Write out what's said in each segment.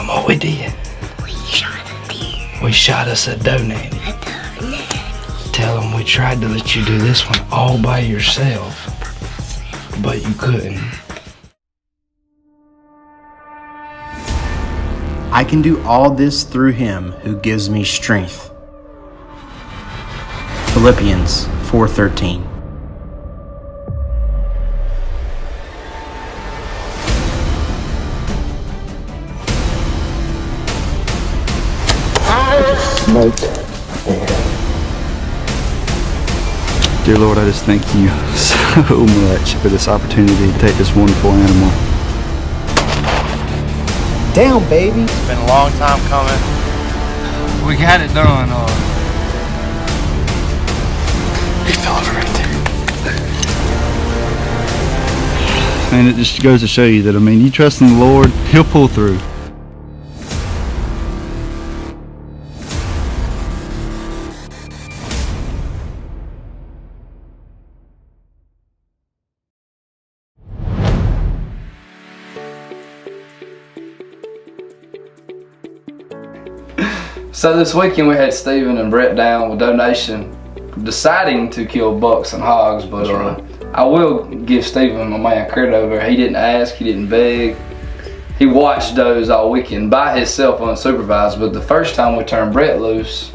them what we did? We shot a deer. We shot us a DoeNation. Tell them we tried to let you do this one all by yourself, but you couldn't. I can do all this through him who gives me strength. Philippians 4:13. Dear Lord, I just thank you so much for this opportunity to take this wonderful animal. Down, baby. It's been a long time coming. We got it done. He fell over right there. And it just goes to show you that, I mean, you trust in the Lord, He'll pull through. So this weekend we had Stephen and Brett down with DoeNation, deciding to kill bucks and hogs, but I will give Stephen, my man, credit over. He didn't ask, he didn't beg. He watched those all weekend by himself unsupervised, but the first time we turned Brett loose,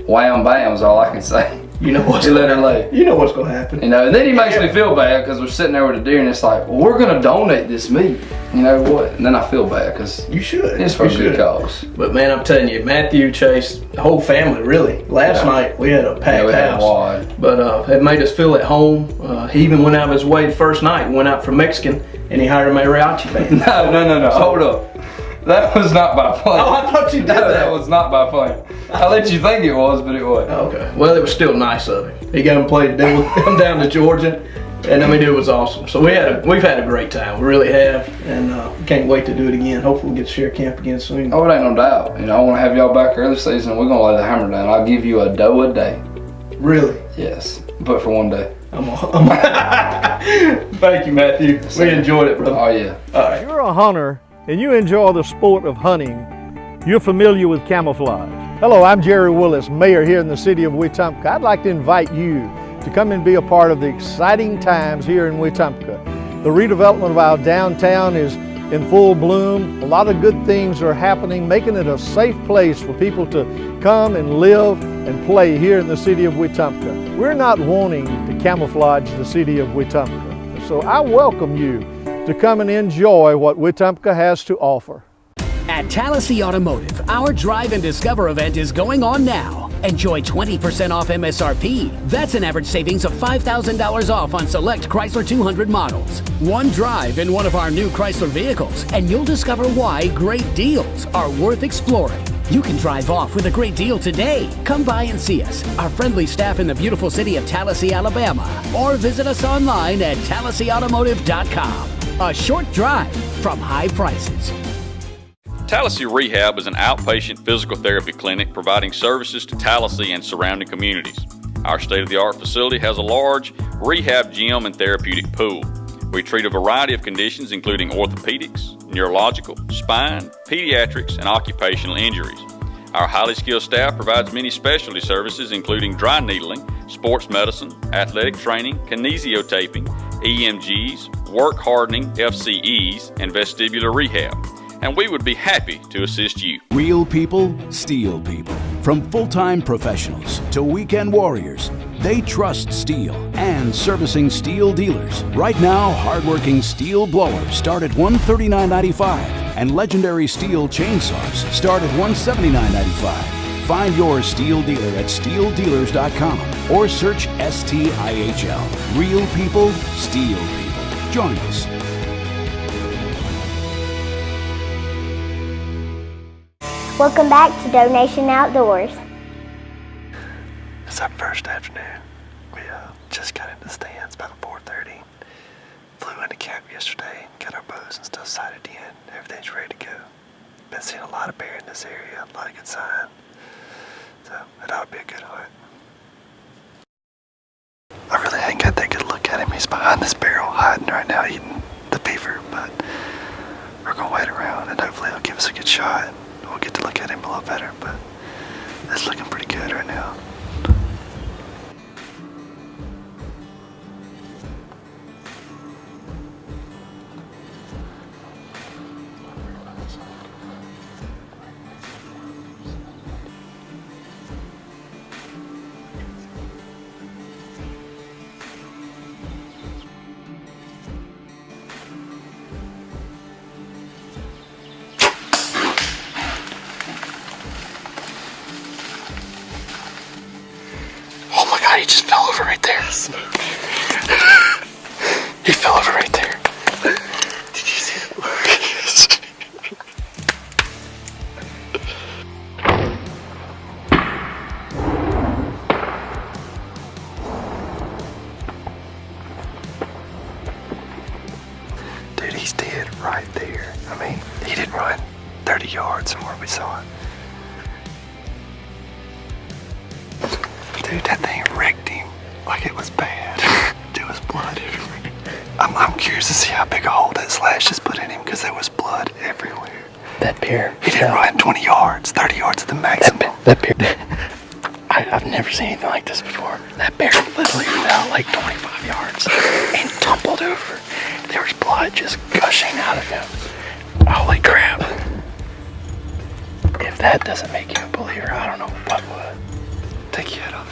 wham bam was all I can say. You know what's he let her lay. You know what's gonna happen. You know, and then he makes me feel bad because we're sitting there with a deer and it's like, well, we're gonna donate this meat. You know what? And then I feel bad because you should. It's for a good cause. But man, I'm telling you, Matthew, Chase, the whole family really. Last night we had a packed house, but it made us feel at home. He even went out of his way the first night. Went out for Mexican and he hired a mariachi band. No. Hold up. That was not by plan. Oh, I thought you did that. That was not by plan. I let you think it was, but it wasn't. Okay. Well, it was still nice of him. He got him played him down to Georgia, and I mean it was awesome. So we've had a great time. We really have, and can't wait to do it again. Hopefully we'll get to share camp again soon. Oh, it ain't no doubt. You know, I want to have y'all back early season. We're gonna lay the hammer down. I'll give you a doe a day. Really? Yes, but for one day. Thank you, Matthew. We enjoyed it, brother. Oh yeah. All right. If you're a hunter and you enjoy the sport of hunting, you're familiar with camouflage. Hello, I'm Jerry Willis, mayor here in the city of Wetumpka. I'd like to invite you to come and be a part of the exciting times here in Wetumpka. The redevelopment of our downtown is in full bloom. A lot of good things are happening, making it a safe place for people to come and live and play here in the city of Wetumpka. We're not wanting to camouflage the city of Wetumpka, so I welcome you to come and enjoy what Wetumpka has to offer. At Tallahassee Automotive, our Drive and Discover event is going on now. Enjoy 20% off MSRP. That's an average savings of $5,000 off on select Chrysler 200 models. One drive in one of our new Chrysler vehicles, and you'll discover why great deals are worth exploring. You can drive off with a great deal today. Come by and see us, our friendly staff in the beautiful city of Tallahassee, Alabama, or visit us online at TallahasseeAutomotive.com. A short drive from high prices. Tallahassee Rehab is an outpatient physical therapy clinic providing services to Tallahassee and surrounding communities. Our state-of-the-art facility has a large rehab gym and therapeutic pool. We treat a variety of conditions including orthopedics, neurological, spine, pediatrics, and occupational injuries. Our highly skilled staff provides many specialty services including dry needling, sports medicine, athletic training, kinesiotaping, EMGs, work hardening, FCEs, and vestibular rehab. And we would be happy to assist you. Real people, steel people. From full-time professionals to weekend warriors, they trust steel and servicing steel dealers. Right now, hardworking steel blowers start at $139.95 and legendary steel chainsaws start at $179.95. Find your steel dealer at steeldealers.com or search STIHL. Real people, steel people. Join us. Welcome back to DoeNation Outdoors. It's our first afternoon. We just got into the stands about 4:30. Flew into camp yesterday, got our bows and stuff sighted in. Everything's ready to go. Been seeing a lot of bear in this area, a lot of good sign. So it ought to be a good hunt. I really ain't got that good look at him. He's behind this barrel hiding right now eating the beaver, but we're gonna wait around and hopefully he'll give us us a good shot. We'll get to look at him a little better, but it's looking pretty good right now. Oh my God, he just fell over right there. He fell over right there. Did you see it? Dude, he's dead right there. I mean, he didn't run 30 yards from where we saw it. Dude, that thing wrecked him like it was bad. There was blood everywhere. I'm curious to see how big a hole that slash just put in him because there was blood everywhere. That bear. He didn't run 20 yards, 30 yards at the maximum. That bear. I've never seen anything like this before. That bear literally fell like 25 yards and tumbled over. There was blood just gushing out of him. Holy crap. If that doesn't make you a believer, I don't know what would. Take your head off.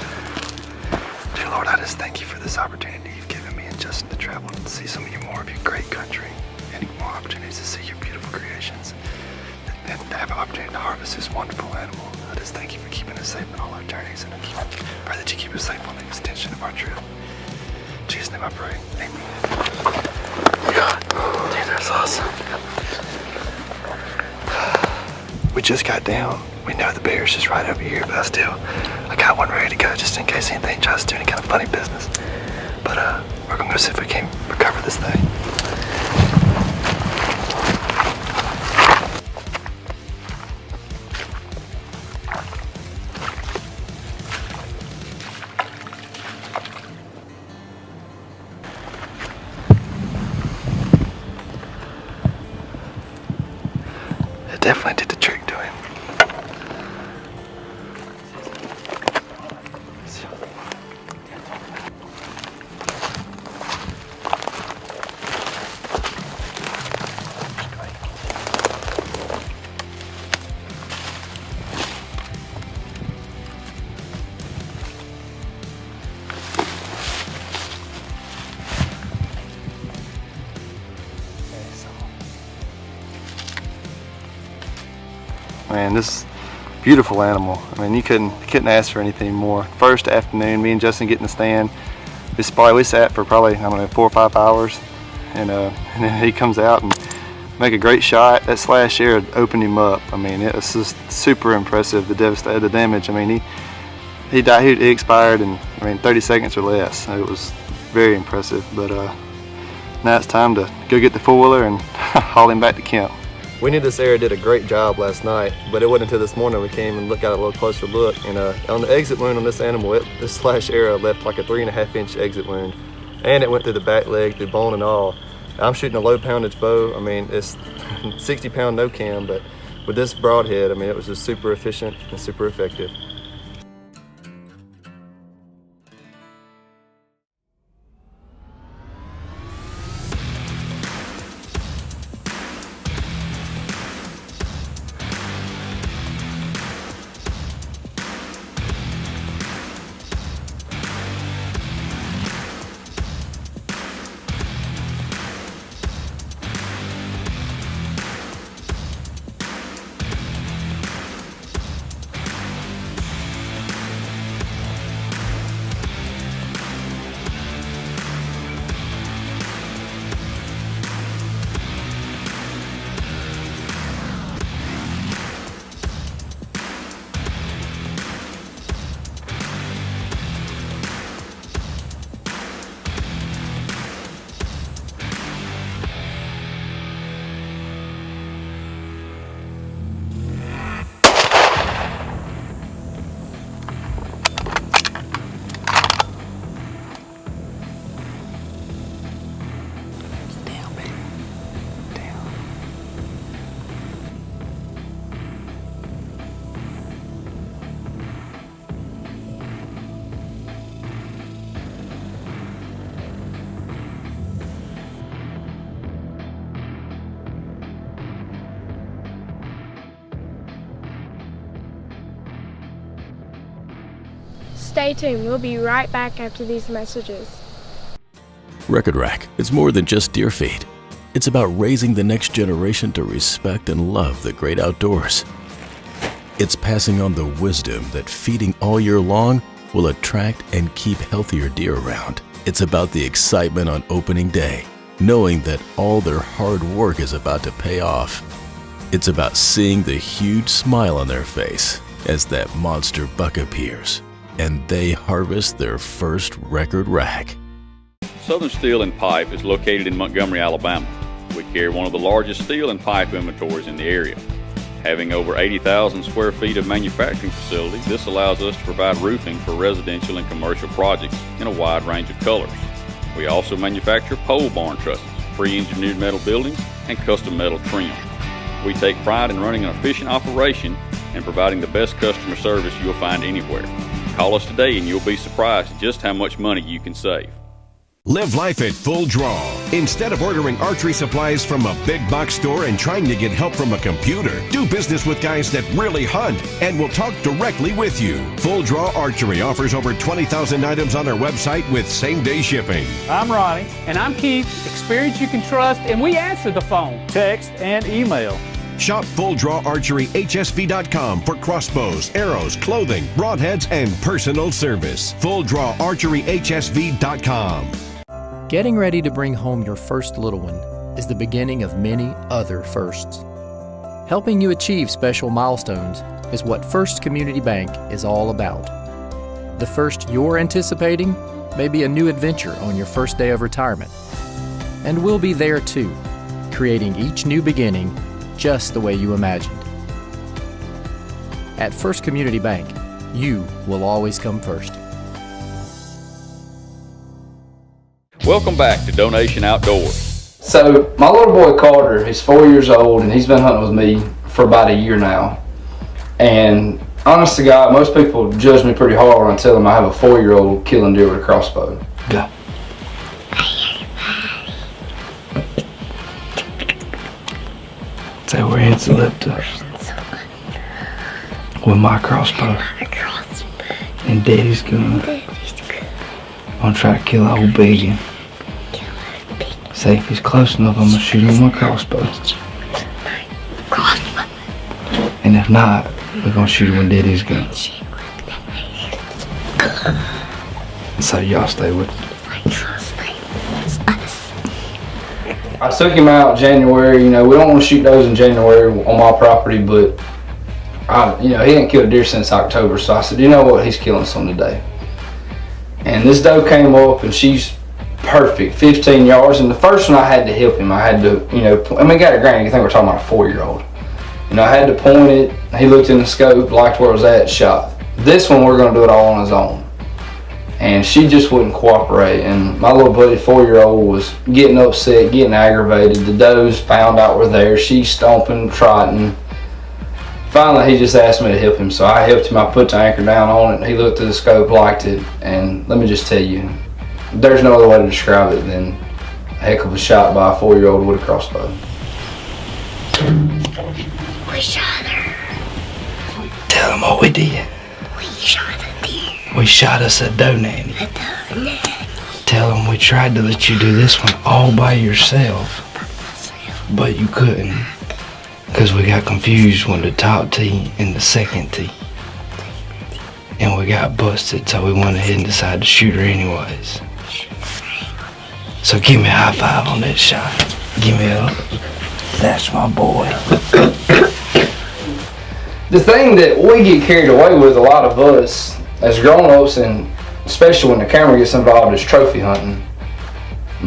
Dear Lord, I just thank you for this opportunity you've given me and Justin to travel and see some of more of your great country and more opportunities to see your beautiful creations and to have an opportunity to harvest this wonderful animal. I just thank you for keeping us safe on all our journeys and I pray that you keep us safe on the extension of our trip. In Jesus' name I pray. Amen. God, dude, that's awesome. We just got down. We know the bear's just right over here, but I got one ready to go just in case anything tries to do any kind of funny business. But we're gonna go see if we can recover this thing. It definitely did the trick to him. Man, this beautiful animal. I mean, you couldn't ask for anything more. First afternoon, me and Justin get in the stand. We sat for probably, I don't know, 4 or 5 hours, and then he comes out and make a great shot. That slash air opened him up. I mean, it was just super impressive. The damage. I mean, he died. He expired in 30 seconds or less. It was very impressive. But now it's time to go get the 4-wheeler and haul him back to camp. We knew this area did a great job last night, but it wasn't until this morning we came and looked at a little closer look. And on the exit wound on this animal, this slash arrow left like a 3.5-inch exit wound, and it went through the back leg, through bone and all. I'm shooting a low poundage bow. I mean, it's 60-pound no cam, but with this broadhead, I mean, it was just super efficient and super effective. Stay tuned. We'll be right back after these messages. Record Rack is more than just deer feed. It's about raising the next generation to respect and love the great outdoors. It's passing on the wisdom that feeding all year long will attract and keep healthier deer around. It's about the excitement on opening day, knowing that all their hard work is about to pay off. It's about seeing the huge smile on their face as that monster buck appears and they harvest their first record rack. Southern Steel and Pipe is located in Montgomery, Alabama. We carry one of the largest steel and pipe inventories in the area. Having over 80,000 square feet of manufacturing facility, this allows us to provide roofing for residential and commercial projects in a wide range of colors. We also manufacture pole barn trusses, pre-engineered metal buildings, and custom metal trim. We take pride in running an efficient operation and providing the best customer service you'll find anywhere. Call us today and you'll be surprised at just how much money you can save. Live life at full draw. Instead of ordering archery supplies from a big box store and trying to get help from a computer, do business with guys that really hunt and will talk directly with you. Full Draw Archery offers over 20,000 items on their website with same-day shipping. I'm Ronnie. And I'm Keith. Experience you can trust, and we answer the phone, text, and email. Shop FullDrawArcheryHSV.com for crossbows, arrows, clothing, broadheads, and personal service. FullDrawArcheryHSV.com. Getting ready to bring home your first little one is the beginning of many other firsts. Helping you achieve special milestones is what First Community Bank is all about. The first you're anticipating may be a new adventure on your first day of retirement. And we'll be there too, creating each new beginning just the way you imagined. At First Community Bank, you will always come first. Welcome back to DoeNation Outdoors. So my little boy Carter, he's 4 years old and he's been hunting with me for about a year now. And honest to God, most people judge me pretty hard when I tell them I have a 4-year-old killing deer with a crossbow. Go. Say we're in Selecta with my crossbow and Daddy's gun. I'm gonna try to kill an old biggin. Say if he's close enough, I'm gonna shoot him with my crossbow. And if not, we're gonna shoot him with Daddy's gun. So y'all stay with me. I took him out in January. You know, we don't want to shoot those in January on my property, but he ain't killed a deer since October. So I said, you know what, he's killing some today. And this doe came up and she's perfect, 15 yards. And the first one I had to help him. I had to, got a granny. You think we're talking about a 4-year-old. I had to point it. He looked in the scope, liked where it was at, shot. This one we're gonna do it all on his own. And she just wouldn't cooperate. And my little buddy, 4-year-old, was getting upset, getting aggravated. The does found out we're there. She's stomping, trotting. Finally, he just asked me to help him. So I helped him. I put the anchor down on it. He looked at the scope, liked it. And let me just tell you, there's no other way to describe it than a heck of a shot by a 4-year-old with a crossbow. We shot her. Tell them what we did. We shot a deer. We shot us a doe nanny. A doe nanny. Tell them we tried to let you do this one all by yourself, but you couldn't, because we got confused with the top tee and the second tee. And we got busted, so we went ahead and decided to shoot her anyways. So give me a high five on that shot. Give me a, that's my boy. The thing that we get carried away with, a lot of us as grown-ups, and especially when the camera gets involved, is trophy hunting.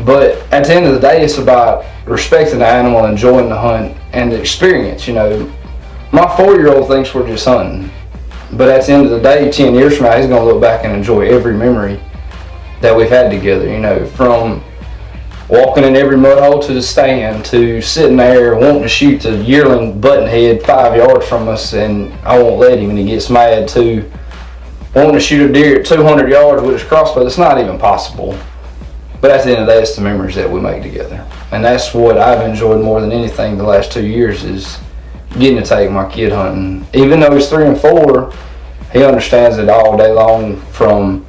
But at the end of the day, it's about respecting the animal, enjoying the hunt, and the experience. My 4-year-old thinks we're just hunting. But at the end of the day, 10 years from now, he's going to look back and enjoy every memory that we've had together. From walking in every mud hole to the stand, to sitting there wanting to shoot the yearling buttonhead 5 yards from us and I won't let him and he gets mad, to wanting to shoot a deer at 200 yards with his crossbow. That's not even possible. But at the end of the day, it's the memories that we make together. And that's what I've enjoyed more than anything the last 2 years, is getting to take my kid hunting. Even though he's 3 and 4, he understands it all day long, from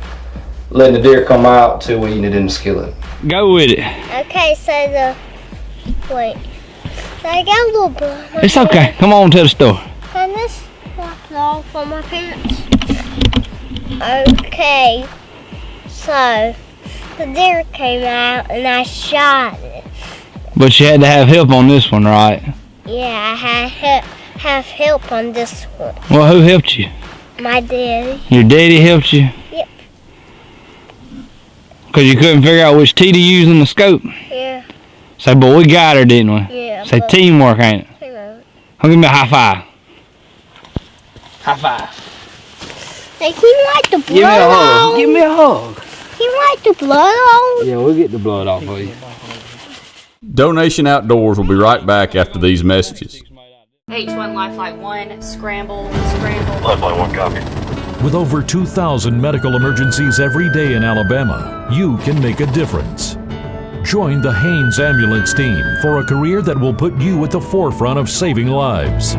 letting the deer come out to we eating it in the skillet. Go with it. Okay, so wait. So I got a little blood. It's okay. Come on to the store. Can this wash off on my pants? Okay. So the deer came out and I shot it. But you had to have help on this one, right? Yeah, I had have help on this one. Well, who helped you? My daddy. Your daddy helped you? Yep. Because you couldn't figure out which T to use in the scope? Yeah. Say, but we got her, didn't we? Yeah. Say, teamwork, ain't it? Come give me a high five. High five. Hey, can you wipe the blood Give me a hug. off? Give me a hug. Can you wipe the blood off? Yeah, we'll get the blood off of you. DoeNation Outdoors will be right back after these messages. H1 Lifeline 1, scramble, scramble. Lifeline 1, copy. With over 2,000 medical emergencies every day in Alabama, you can make a difference. Join the Haynes Ambulance Team for a career that will put you at the forefront of saving lives.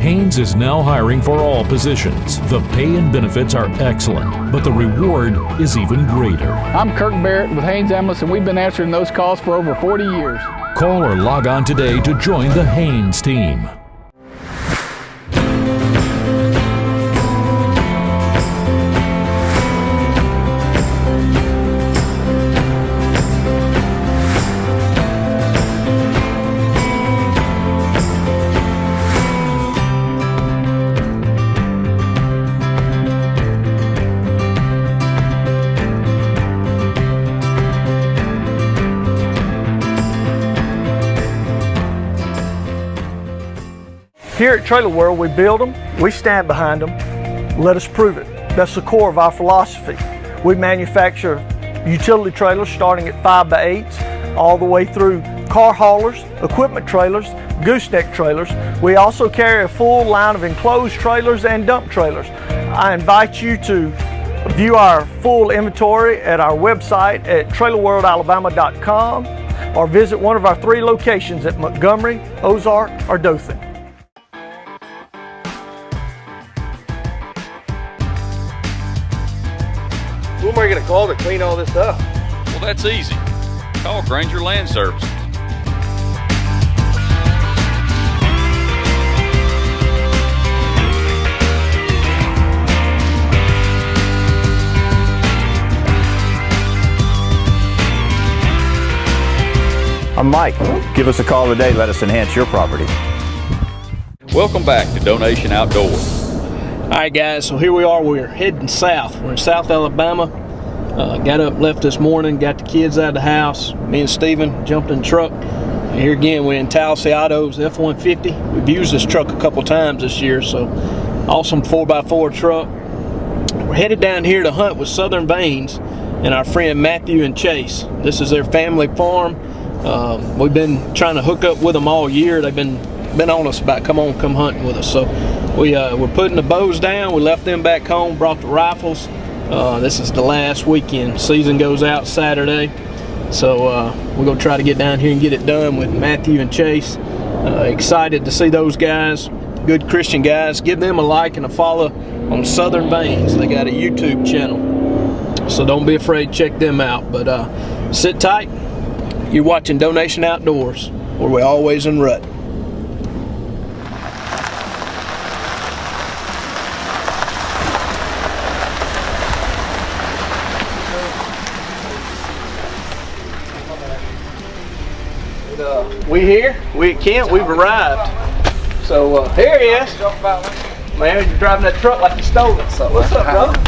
Haynes is now hiring for all positions. The pay and benefits are excellent, but the reward is even greater. I'm Kirk Barrett with Haynes Ambulance, and we've been answering those calls for over 40 years. Call or log on today to join the Haynes Team. Here at Trailer World, we build them, we stand behind them, let us prove it. That's the core of our philosophy. We manufacture utility trailers starting at 5x8s, all the way through car haulers, equipment trailers, gooseneck trailers. We also carry a full line of enclosed trailers and dump trailers. I invite you to view our full inventory at our website at trailerworldalabama.com or visit one of our 3 locations at Montgomery, Ozark, or Dothan. Who am I going to call to clean all this up? Well, that's easy. Call Granger Land Services. I'm Mike. Give us a call today. Let us enhance your property. Welcome back to DoeNation Outdoors. All right, guys, so here we are. We're heading south. We're in South Alabama. Got up, left this morning, got the kids out of the house. Me and Steven jumped in the truck. And here again, we're in Tallahassee Auto's F-150. We've used this truck a couple times this year, so awesome 4x4 truck. We're headed down here to hunt with Southern Veins and our friend Matthew and Chase. This is their family farm. We've been trying to hook up with them all year. They've been on us about come hunting with us. So we're putting the bows down. We left them back home, brought the rifles. This is the last weekend. Season goes out Saturday. So we're going to try to get down here and get it done with Matthew and Chase. Excited to see those guys. Good Christian guys. Give them a like and a follow on Southern Veins. They got a YouTube channel. So don't be afraid, check them out. But sit tight. You're watching DoeNation Outdoors, where we're always in rut. We here? We at camp. We've arrived. So here he is. Man, you're driving that truck like you stole it. So what's up, brother?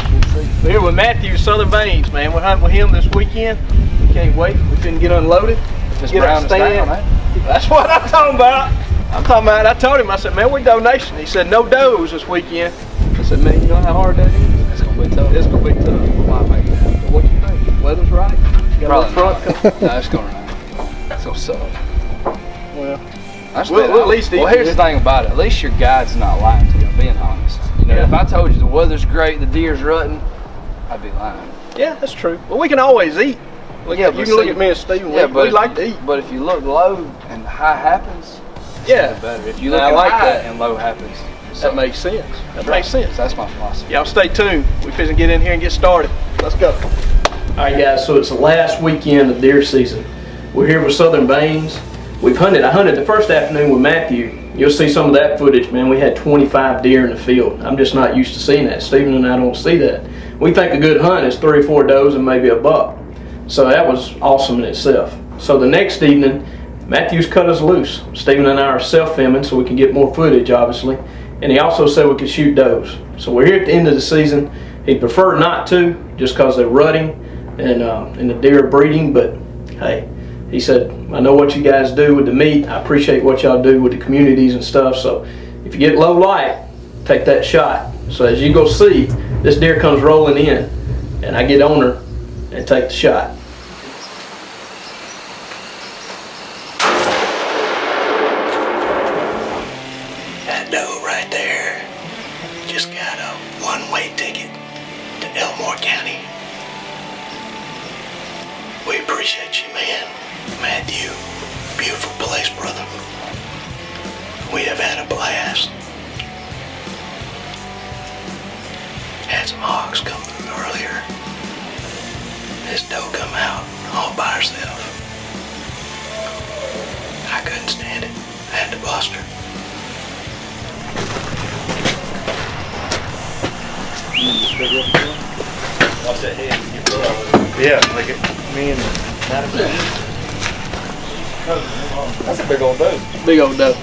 We're here with Matthew, Southern Veins, man. We're hunting with him this weekend. We can't wait. We couldn't get unloaded. Just get brown down, eh? That's what I'm talking about. I told him, I said, man, we're DoeNation. He said, no does this weekend. I said, man, you know how hard that is? It's going to be tough. It's going to be tough. Well, make it happen. What do you think? Weather's right? You got a Probably little front? no, it's going to rain. It's going to suck. Well, we'll at least here's the thing about it. At least your guide's not lying to you, I'm being honest. You know, if I told you the weather's great, the deer's rutting, I'd be lying. Yeah, that's true. Well, we can always eat. You can look at me and Steven. Yeah, we like to eat. But if you look low and high happens, it's yeah, better. If you look at high and low happens, That makes sense. That makes sense. That's my philosophy. Y'all stay tuned. We finna get in here and get started. Let's go. All right, guys. So it's the last weekend of deer season. We're here with Southern Baines. We've hunted. I hunted the first afternoon with Matthew. You'll see some of that footage, man. We had 25 deer in the field. I'm just not used to seeing that. Stephen and I don't see that. We think a good hunt is 3 or 4 does and maybe a buck. So that was awesome in itself. So the next evening, Matthew's cut us loose. Stephen and I are self-filming so we can get more footage, obviously. And he also said we could shoot does. So we're here at the end of the season. He'd prefer not to, just because they're rutting and the deer are breeding, but hey, he said, I know what you guys do with the meat. I appreciate what y'all do with the communities and stuff. So if you get low light, take that shot. So as you go see, this deer comes rolling in, and I get on her and take the shot. That doe right there just got a one-way ticket to Elmore County. We appreciate you, man. Matthew, beautiful place, brother. We have had a blast. Had some hogs come through earlier. This doe come out all by herself. I couldn't stand it. I had to bust her. Watch that head. Yeah, like it. Me and that's a big old doe. Big old doe.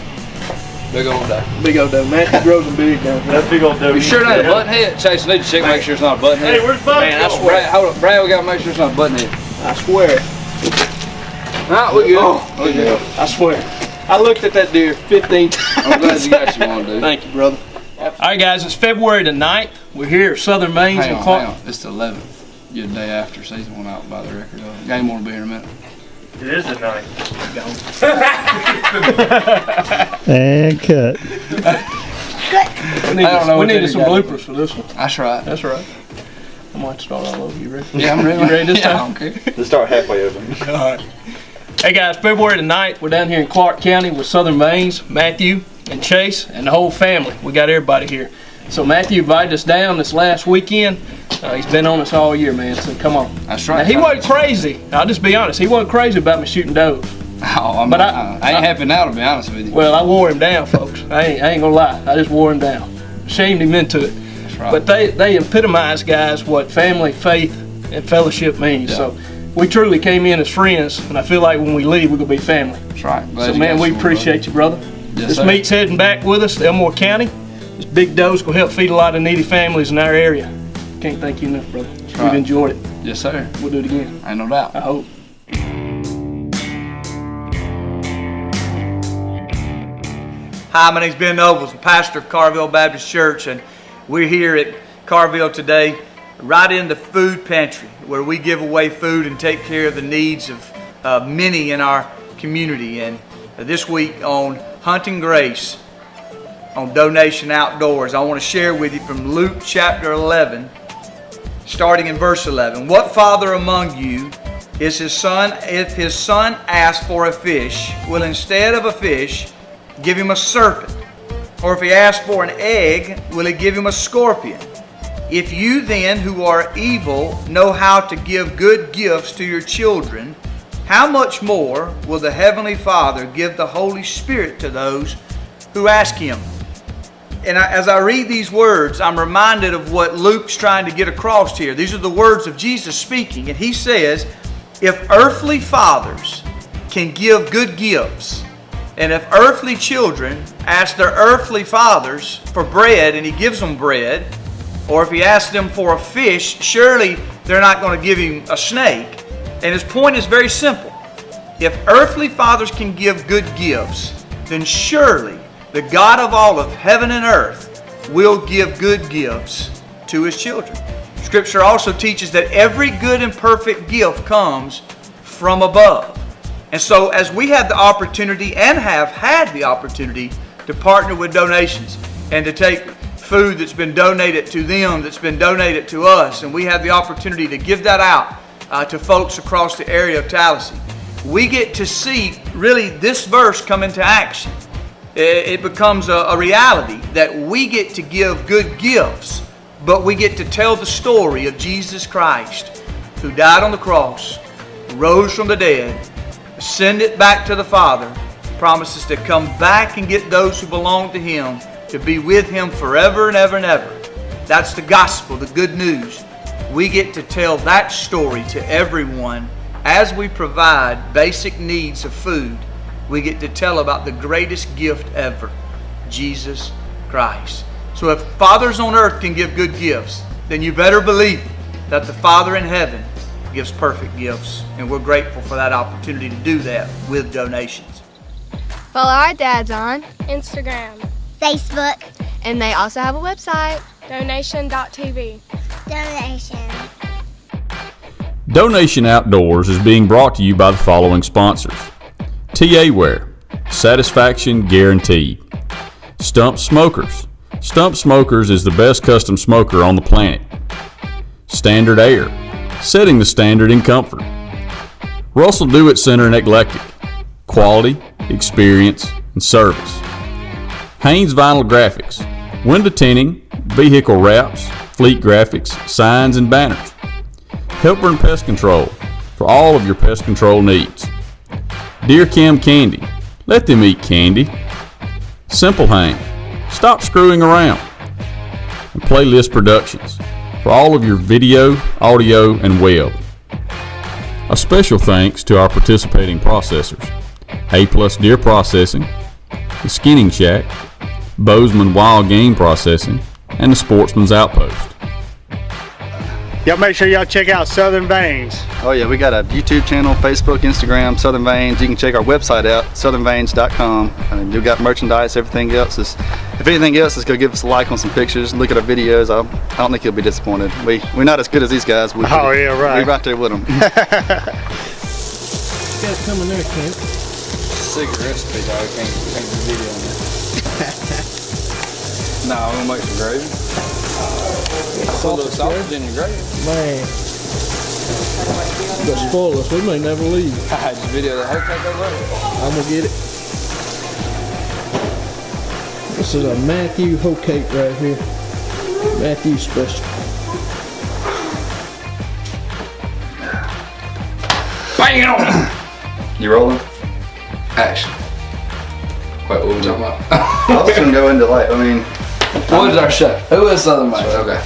Big old doe. Big old doe. Matthew grows them big down here. That big old doe. You sure not a button head? Chase, I need to check, make sure it's not a button head. Hey, where's Bud? Man, I swear. Hold up, Brad, we gotta make sure it's not a button head. I swear. Alright, we good. We good. I swear. I looked at that deer 15 times. I'm glad you got you one, dude. Thank you, brother. All right, guys, it's February the 9th. We're here at Southern Baines Hang in on, Clark. hang on. It's the 11th. You're the day after season one out by the record. Game won't be here in a minute. It is the 9th. And cut. We needed some bloopers for this one. That's right. That's right. I'm going to start all over. You ready? Yeah, I'm ready. You ready this time? I don't care. Let's start halfway open. All right. Hey guys, February the 9th, we're down here in Clark County with Southern Baines, Matthew and Chase and the whole family. We got everybody here. So Matthew invited us down this last weekend. He's been on us all year, man, so come on. That's right. Now, he wasn't crazy. I'll just be honest. He wasn't crazy about me shooting does. Oh, I ain't happy now, to be honest with you. Well, I wore him down, folks. I ain't gonna lie. I just wore him down. Shamed him into it. That's right. But they epitomize, guys, what family, faith, and fellowship means. Yeah. So we truly came in as friends, and I feel like when we leave, we're gonna be family. That's right. Glad So you man, got we you one, appreciate you, brother. Yes, This sir. meat's heading back with us to Elmore County. This big doe's gonna help feed a lot of needy families in our area. Can't thank you enough, brother. We've right. enjoyed it. Yes, sir. We'll do it again. Ain't no doubt. I hope. Hi, my name's Ben Nobles. I'm pastor of Carville Baptist Church, and we're here at Carville today, right in the food pantry, where we give away food and take care of the needs of many in our community. And this week on Hunting Grace, on DoeNation Outdoors, I want to share with you from Luke chapter 11, starting in verse 11. What father among you is his son, if his son asks for a fish, will instead of a fish give him a serpent? Or if he asks for an egg, will he give him a scorpion? If you then, who are evil, know how to give good gifts to your children, how much more will the Heavenly Father give the Holy Spirit to those who ask Him? And as I read these words, I'm reminded of what Luke's trying to get across here. These are the words of Jesus speaking, and He says, if earthly fathers can give good gifts, and if earthly children ask their earthly fathers for bread and He gives them bread, or if He asks them for a fish, surely they're not going to give Him a snake. And His point is very simple. If earthly fathers can give good gifts, then surely the God of all of heaven and earth will give good gifts to His children. Scripture also teaches that every good and perfect gift comes from above. And so as we have the opportunity and have had the opportunity to partner with DoeNations and to take food that's been donated to them, that's been donated to us, and we have the opportunity to give that out to folks across the area of Tallahassee, we get to see really this verse come into action. it becomes a reality that we get to give good gifts, but we get to tell the story of Jesus Christ, who died on the cross, rose from the dead, ascended back to the Father, promises to come back and get those who belong to Him to be with Him forever and ever and ever. That's the gospel, the good news. We get to tell that story to everyone as we provide basic needs of food. We get to tell about the greatest gift ever, Jesus Christ. So if fathers on earth can give good gifts, then you better believe that the Father in heaven gives perfect gifts. And we're grateful for that opportunity to do that with donations. Follow our dads on Instagram, Facebook, and they also have a website, DoeNation.tv. DoeNation. DoeNation Outdoors is being brought to you by the following sponsors. TA Ware, satisfaction guaranteed. Stump Smokers. Stump Smokers is the best custom smoker on the planet. Standard Air, setting the standard in comfort. Russell Do-It Center and Eclectic, quality, experience, and service. Haynes Vinyl Graphics, window tinting, vehicle wraps, fleet graphics, signs, and banners. Helper and Pest Control, for all of your pest control needs. Deer Kim Candy, let them eat candy. Simple Hang, stop screwing around. And Playlist Productions, for all of your video, audio, and web. A special thanks to our participating processors, A+ Deer Processing, the Skinning Shack, Bozeman Wild Game Processing, and the Sportsman's Outpost. Y'all make sure y'all check out Southern Veins. Oh yeah, we got a YouTube channel, Facebook, Instagram, Southern Veins. You can check our website out, southernveins.com. And we've got merchandise, everything else. If anything else, just go give us a like on some pictures, look at our videos. I don't think you'll be disappointed. We're not as good as these guys. Yeah, right. We're right there with them. Got coming there, Kent. Secret recipe, dog. Can't do video on that. No, I'm gonna make some gravy. Put a little sausage in your gravy. Man. They'll spoil us. We may never leave. Just video the whole take over. I'm gonna get it. This is a Matthew hoe cake right here. Matthew special. Bam! You rolling? Action. Wait, what were we talking about? I was just gonna go into what is our show? Who is Southern Veins? Okay.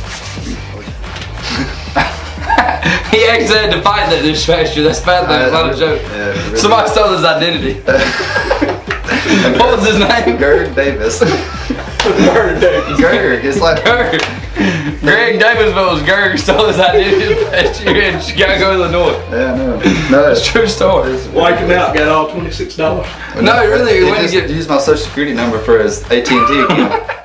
He actually had to fight that dishwasher. That's bad thing. It's not a joke. Yeah, really. Somebody stole his identity. What was his name? Gerd Davis. Gerd Davis. Gerd. It's like Gerd. Greg Davisville was Gerd stole his identity last year in Chicago, Illinois. Yeah, no, it's a true story. Wiped him out, got all $26. No, really, he just used my social security number for his AT&T account.